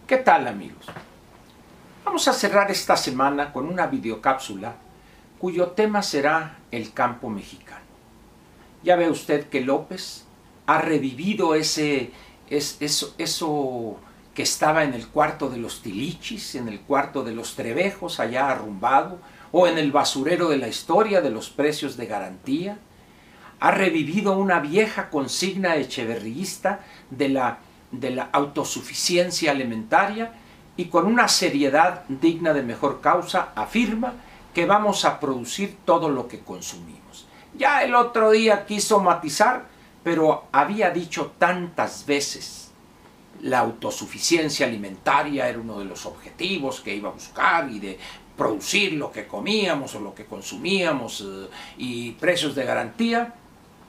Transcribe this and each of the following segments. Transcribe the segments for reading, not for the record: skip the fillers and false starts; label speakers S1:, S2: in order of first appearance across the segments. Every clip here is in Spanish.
S1: ¿Qué tal, amigos? Vamos a cerrar esta semana con una videocápsula cuyo tema será el campo mexicano. Ya ve usted que López ha revivido eso que estaba en el cuarto de los Tilichis, en el cuarto de los Trevejos, allá arrumbado, o en el basurero de la historia de los precios de garantía. Ha revivido una vieja consigna echeverrista de la autosuficiencia alimentaria y con una seriedad digna de mejor causa afirma que vamos a producir todo lo que consumimos. Ya el otro día quiso matizar, pero había dicho tantas veces la autosuficiencia alimentaria era uno de los objetivos que iba a buscar y de producir lo que comíamos o lo que consumíamos y precios de garantía,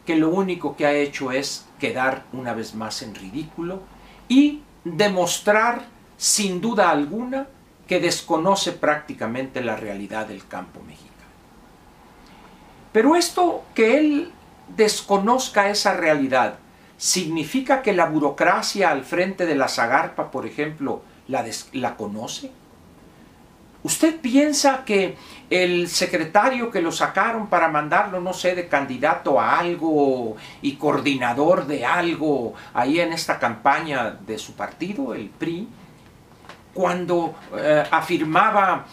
S1: que lo único que ha hecho es quedar una vez más en ridículo y demostrar sin duda alguna que desconoce prácticamente la realidad del campo mexicano. Pero esto que él desconozca esa realidad, ¿significa que la burocracia al frente de la Zagarpa, por ejemplo, la conoce? ¿Usted piensa que el secretario que lo sacaron para mandarlo, no sé, de candidato a algo y coordinador de algo ahí en esta campaña de su partido, el PRI, cuando afirmaba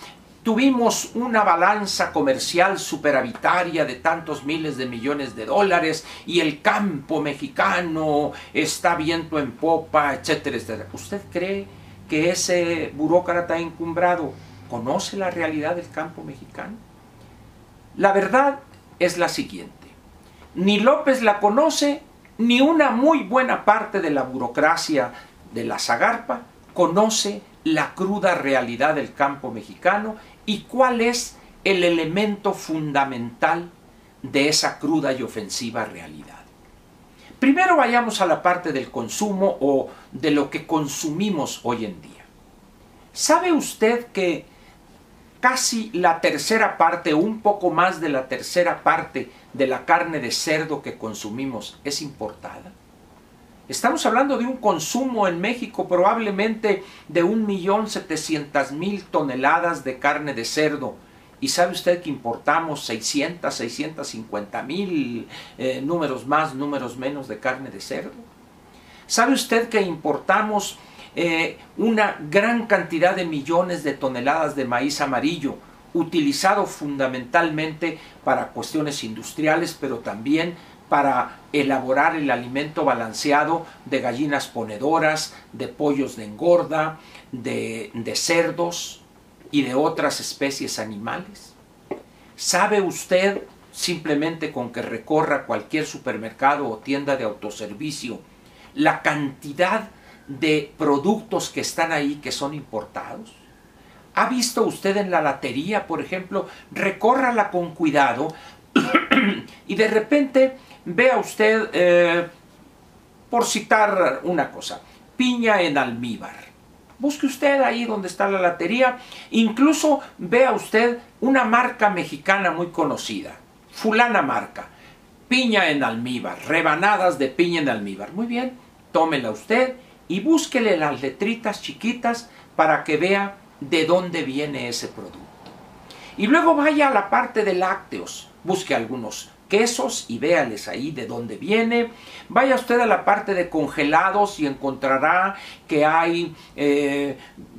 S1: tuvimos una balanza comercial superavitaria de tantos miles de millones de dólares y el campo mexicano está viento en popa, etcétera, etcétera? ¿Usted cree que ese burócrata encumbrado conoce la realidad del campo mexicano? La verdad es la siguiente: ni López la conoce, ni una muy buena parte de la burocracia de la Zagarpa conoce la cruda realidad del campo mexicano y cuál es el elemento fundamental de esa cruda y ofensiva realidad. Primero vayamos a la parte del consumo o de lo que consumimos hoy en día. ¿Sabe usted que casi la tercera parte, un poco más de la tercera parte de la carne de cerdo que consumimos es importada? Estamos hablando de un consumo en México probablemente de 1.700.000 toneladas de carne de cerdo. ¿Y sabe usted que importamos 650.000, números más, números menos de carne de cerdo? ¿Sabe usted que importamos una gran cantidad de millones de toneladas de maíz amarillo, utilizado fundamentalmente para cuestiones industriales, pero también para elaborar el alimento balanceado de gallinas ponedoras, de pollos de engorda, de cerdos y de otras especies animales? ¿Sabe usted, simplemente con que recorra cualquier supermercado o tienda de autoservicio, la cantidad de productos que están ahí que son importados? ¿Ha visto usted en la latería, por ejemplo? Recórrala con cuidado y de repente vea usted, por citar una cosa, piña en almíbar. Busque usted ahí donde está la latería, incluso vea usted una marca mexicana muy conocida, fulana marca, piña en almíbar, rebanadas de piña en almíbar. Muy bien, tómela usted y búsquele las letritas chiquitas para que vea de dónde viene ese producto. Y luego vaya a la parte de lácteos, busque algunos quesos y véales ahí de dónde viene. Vaya usted a la parte de congelados y encontrará que hay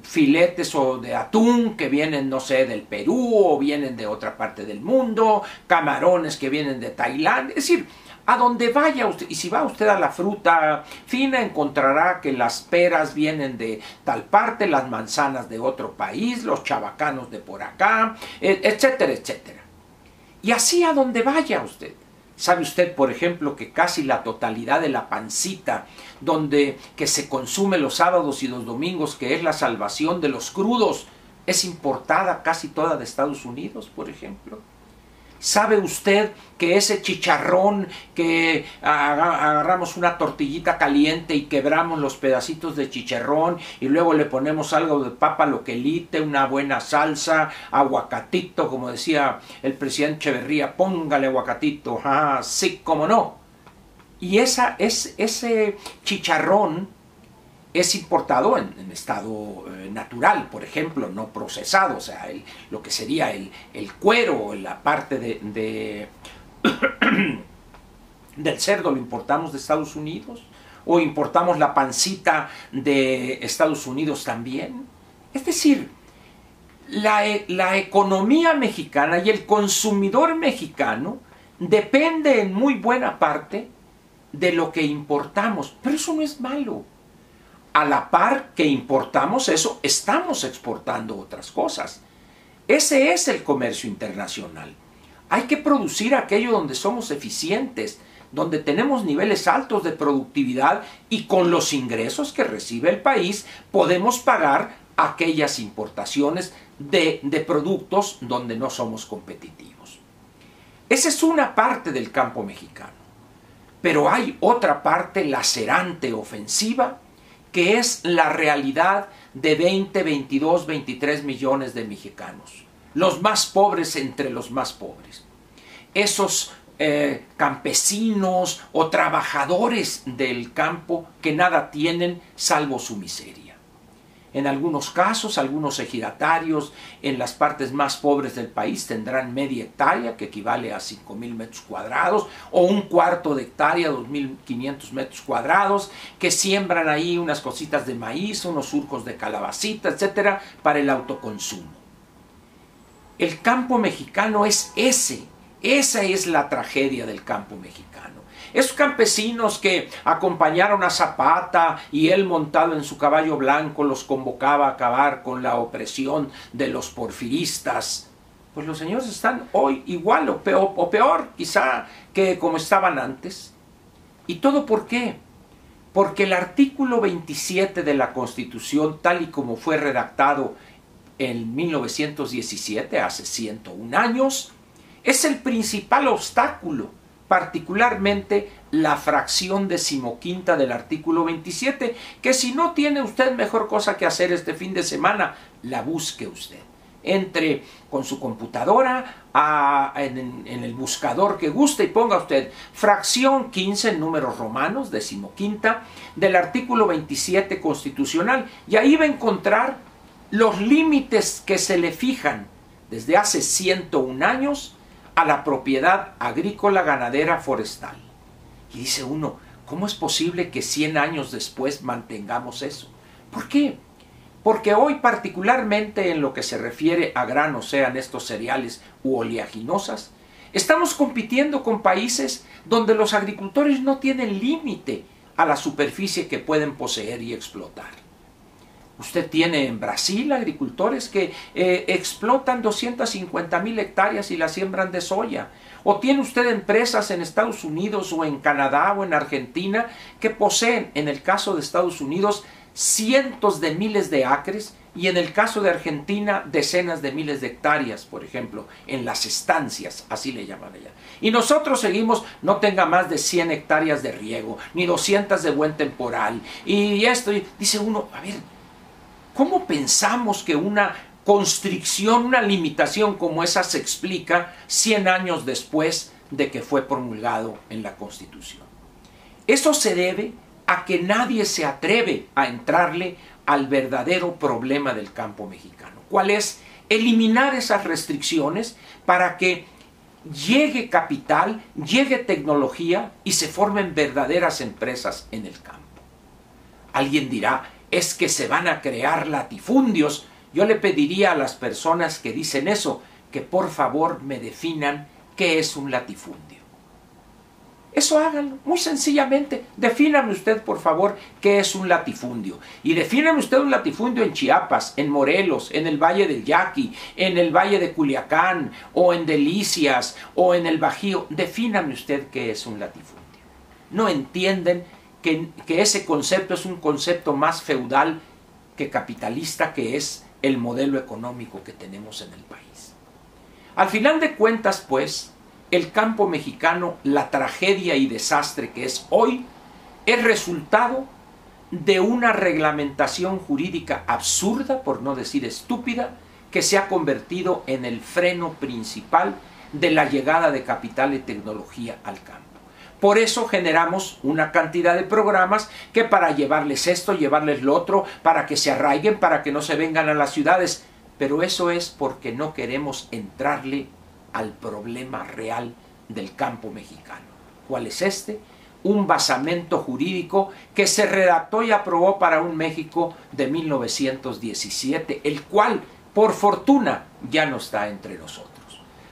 S1: filetes o de atún que vienen, no sé, del Perú o vienen de otra parte del mundo, camarones que vienen de Tailandia. Es decir, a donde vaya usted, y si va usted a la fruta fina, encontrará que las peras vienen de tal parte, las manzanas de otro país, los chabacanos de por acá, etcétera, etcétera. Y así a donde vaya usted. ¿Sabe usted, por ejemplo, que casi la totalidad de la pancita que se consume los sábados y los domingos, que es la salvación de los crudos, es importada casi toda de Estados Unidos, por ejemplo? ¿Sabe usted que ese chicharrón que agarramos una tortillita caliente y quebramos los pedacitos de chicharrón y luego le ponemos algo de papa loquelite, una buena salsa, aguacatito, como decía el presidente Echeverría, póngale aguacatito, sí, cómo no? Y ese chicharrón es importado en estado natural, por ejemplo, no procesado, o sea, lo que sería el cuero, la parte del cerdo lo importamos de Estados Unidos, o importamos la pancita de Estados Unidos también. Es decir, la economía mexicana y el consumidor mexicano depende en muy buena parte de lo que importamos, pero eso no es malo. A la par que importamos eso, estamos exportando otras cosas. Ese es el comercio internacional. Hay que producir aquello donde somos eficientes, donde tenemos niveles altos de productividad y con los ingresos que recibe el país podemos pagar aquellas importaciones de productos donde no somos competitivos. Esa es una parte del campo mexicano. Pero hay otra parte lacerante, ofensiva, que es la realidad de 20, 22, 23 millones de mexicanos. Los más pobres entre los más pobres. Esos campesinos o trabajadores del campo que nada tienen salvo su miseria. En algunos casos, algunos ejidatarios en las partes más pobres del país tendrán media hectárea, que equivale a 5,000 metros cuadrados, o un cuarto de hectárea, 2,500 metros cuadrados, que siembran ahí unas cositas de maíz, unos surcos de calabacita, etcétera, para el autoconsumo. El campo mexicano es ese. Esa es la tragedia del campo mexicano. Esos campesinos que acompañaron a Zapata y él montado en su caballo blanco los convocaba a acabar con la opresión de los porfiristas, pues los señores están hoy igual o peor quizá que como estaban antes. ¿Y todo por qué? Porque el artículo 27 de la Constitución, tal y como fue redactado en 1917, hace 101 años, es el principal obstáculo, particularmente la fracción 15ª del artículo 27, que si no tiene usted mejor cosa que hacer este fin de semana, la busque usted. Entre con su computadora en el buscador que guste y ponga usted fracción 15 en números romanos, 15ª, del artículo 27 constitucional, y ahí va a encontrar los límites que se le fijan desde hace 101 años a la propiedad agrícola, ganadera, forestal. Y dice uno, ¿cómo es posible que 100 años después mantengamos eso? ¿Por qué? Porque hoy, particularmente en lo que se refiere a granos, sean estos cereales u oleaginosas, estamos compitiendo con países donde los agricultores no tienen límite a la superficie que pueden poseer y explotar. Usted tiene en Brasil agricultores que explotan 250,000 hectáreas y las siembran de soya. O tiene usted empresas en Estados Unidos o en Canadá o en Argentina que poseen, en el caso de Estados Unidos, cientos de miles de acres y en el caso de Argentina, decenas de miles de hectáreas, por ejemplo, en las estancias, así le llaman allá. Y nosotros seguimos, no tenga más de 100 hectáreas de riego, ni 200 de buen temporal. Y esto, y dice uno, a ver, ¿cómo pensamos que una constricción, una limitación como esa se explica 100 años después de que fue promulgado en la Constitución? Eso se debe a que nadie se atreve a entrarle al verdadero problema del campo mexicano. ¿Cuál es? Eliminar esas restricciones para que llegue capital, llegue tecnología y se formen verdaderas empresas en el campo. Alguien dirá, es que se van a crear latifundios. Yo le pediría a las personas que dicen eso, que por favor me definan qué es un latifundio. Eso háganlo, muy sencillamente. Defíname usted, por favor, qué es un latifundio. Y defíname usted un latifundio en Chiapas, en Morelos, en el Valle del Yaqui, en el Valle de Culiacán, o en Delicias, o en el Bajío. Defíname usted qué es un latifundio. No entienden que ese concepto es un concepto más feudal que capitalista, que es el modelo económico que tenemos en el país. Al final de cuentas, pues, el campo mexicano, la tragedia y desastre que es hoy, es resultado de una reglamentación jurídica absurda, por no decir estúpida, que se ha convertido en el freno principal de la llegada de capital y tecnología al campo. Por eso generamos una cantidad de programas que para llevarles esto, llevarles lo otro, para que se arraiguen, para que no se vengan a las ciudades. Pero eso es porque no queremos entrarle al problema real del campo mexicano. ¿Cuál es este? Un basamento jurídico que se redactó y aprobó para un México de 1917, el cual, por fortuna, ya no está entre nosotros.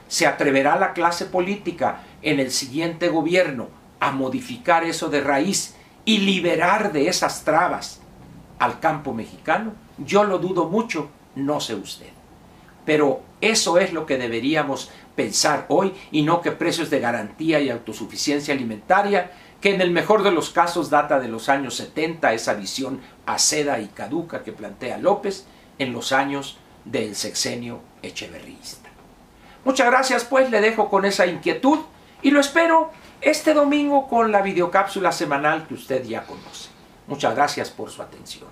S1: ¿Se atreverá la clase política en el siguiente gobierno a modificar eso de raíz y liberar de esas trabas al campo mexicano? Yo lo dudo mucho, no sé usted. Pero eso es lo que deberíamos pensar hoy, y no que precios de garantía y autosuficiencia alimentaria, que en el mejor de los casos data de los años 70, esa visión aceda y caduca que plantea López en los años del sexenio echeverrista. Muchas gracias, pues le dejo con esa inquietud y lo espero este domingo con la videocápsula semanal que usted ya conoce. Muchas gracias por su atención.